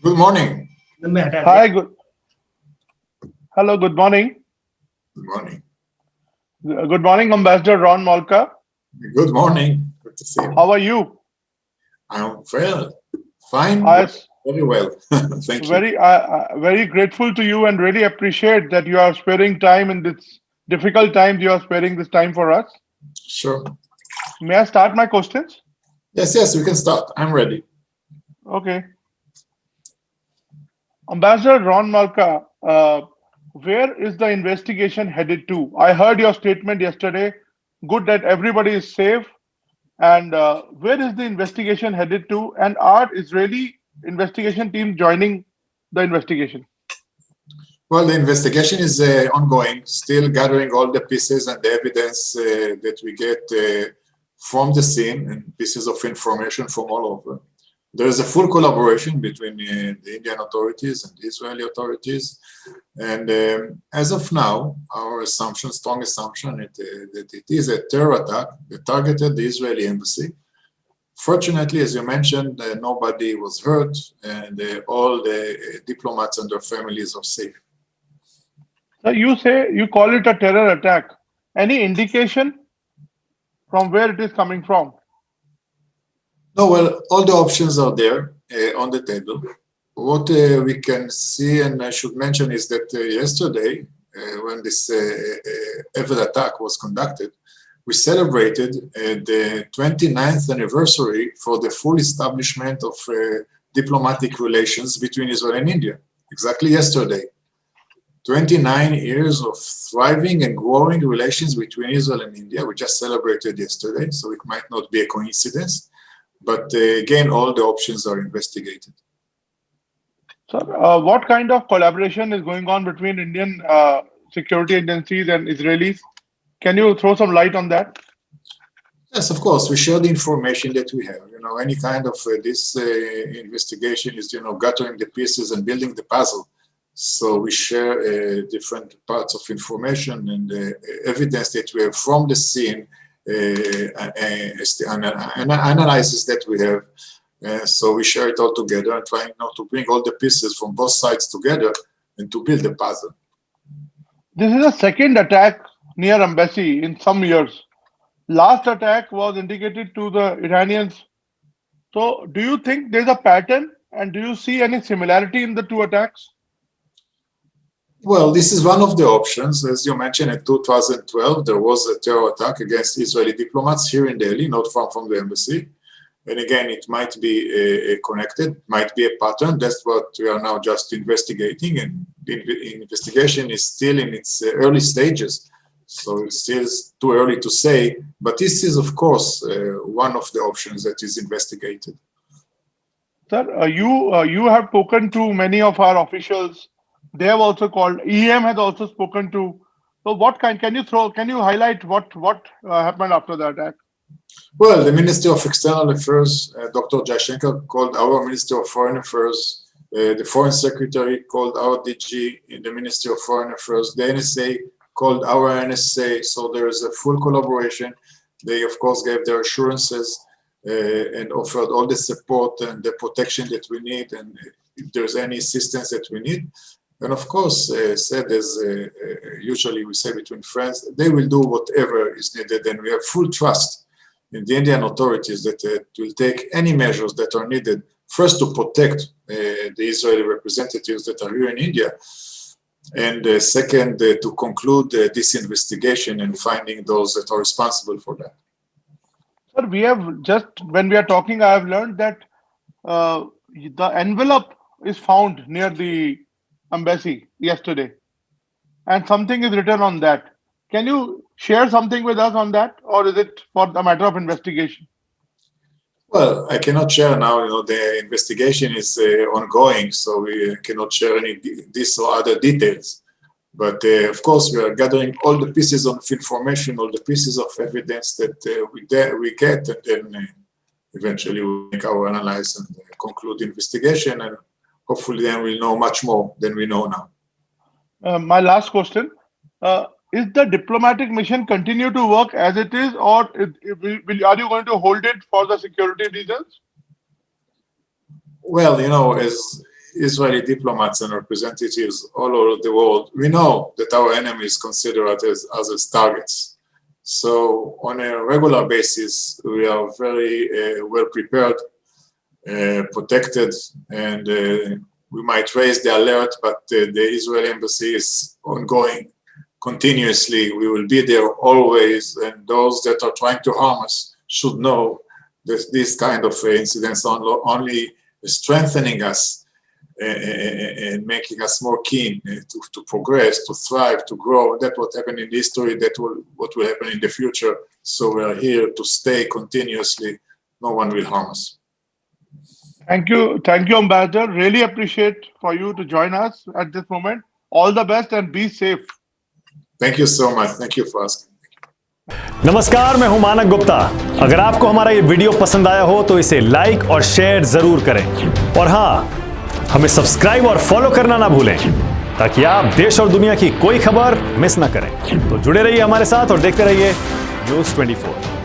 Good morning. Hi, hello, good morning. Good morning. Good morning, Ambassador Ron Molka. Good morning. Good to see you. How are you? I'm well, fine, I very well. Thank you. very grateful to you and really appreciate that you are sparing time in this difficult times. You are sparing this time for us. Sure. May I start my questions? Yes, we can start. I'm ready. Okay. Ambassador Ron Malka, where is the investigation headed to? I heard your statement yesterday. Good that everybody is safe. And where is the investigation headed to? And are Israeli investigation team joining the investigation? Well, the investigation is ongoing, still gathering all the pieces and the evidence that we get from the scene and pieces of information from all over. There is a full collaboration between the Indian authorities and the Israeli authorities. And as of now, our assumption, strong assumption, that it is a terror attack that targeted the Israeli embassy. Fortunately, as you mentioned, nobody was hurt and all the diplomats and their families are safe. So you say you call it a terror attack. Any indication from where it is coming from? No, well, all the options are there on the table. What we can see, and I should mention, is that yesterday, when this ever attack was conducted, we celebrated the 29th anniversary for the full establishment of diplomatic relations between Israel and India, exactly yesterday. 29 years of thriving and growing relations between Israel and India. We just celebrated yesterday, so it might not be a coincidence. But again, all the options are investigated. So, what kind of collaboration is going on between Indian security agencies and Israelis? Can you throw some light on that? Yes, of course. We share the information that we have. You know, any kind of this investigation is, gathering the pieces and building the puzzle. So we share different parts of information and evidence that we have from the scene, analysis that we have. So we share it all together and trying now to bring all the pieces from both sides together and to build the puzzle. This is a second attack near embassy in some years. Last attack was indicated to the Iranians. So do you think there's a pattern and do you see any similarity in the two attacks? Well, this is one of the options. As you mentioned, in 2012, there was a terror attack against Israeli diplomats here in Delhi, not far from the embassy. And again, it might be connected, might be a pattern. That's what we are now just investigating. And the investigation is still in its early stages. So it's still too early to say. But this is, of course, one of the options that is investigated. Sir, you have spoken to many of our officials. They have also called. EM has also spoken to. So what can you highlight what happened after the attack? Well, the Ministry of External Affairs, Dr. Jaishankar, called our Ministry of Foreign Affairs. The Foreign Secretary called our DG in the Ministry of Foreign Affairs. The NSA called our NSA. So there is a full collaboration. They, of course, gave their assurances and offered all the support and the protection that we need, and if there's any assistance that we need. And of course, said as usually we say between friends, they will do whatever is needed, and we have full trust in the Indian authorities that will take any measures that are needed, first to protect the Israeli representatives that are here in India, and second, to conclude this investigation and finding those that are responsible for that. Sir, we have just, when we are talking, I have learned that the envelope is found near the embassy yesterday, and something is written on that. Can you share something with us on that, or is it for the matter of investigation? Well, I cannot share now. The investigation is ongoing, so we cannot share any this or other details. But of course, we are gathering all the pieces of information, all the pieces of evidence that we get, and then eventually we make our analysis and conclude the investigation, and hopefully then we'll know much more than we know now. My last question. Is the diplomatic mission continue to work as it is, or are you going to hold it for the security reasons? Well, as Israeli diplomats and representatives all over the world, we know that our enemies consider us as targets. So on a regular basis, we are very well prepared, protected, and we might raise the alert, but the Israeli embassy is ongoing continuously. We will be there always, and those that are trying to harm us should know that this kind of incidents are only strengthening us and making us more keen to progress, to thrive, to grow. That's what happened in history, what will happen in the future. So we are here to stay continuously. No one will harm us. Thank you, Ambassador. Really appreciate for you to join us at this moment. All the best and be safe. Thank you so much. Thank you for asking. नमस्कार, मैं हूं मानक गुप्ता। अगर आपको हमारा ये video पसंद आया हो तो इसे लाइक और शेयर जरूर करें, और हां, हमें सब्सक्राइब और फॉलो करना ना भूलें ताकि आप देश और दुनिया की कोई खबर मिस ना करें। तो जुड़े रहिए हमारे साथ और देखते रहिए News24।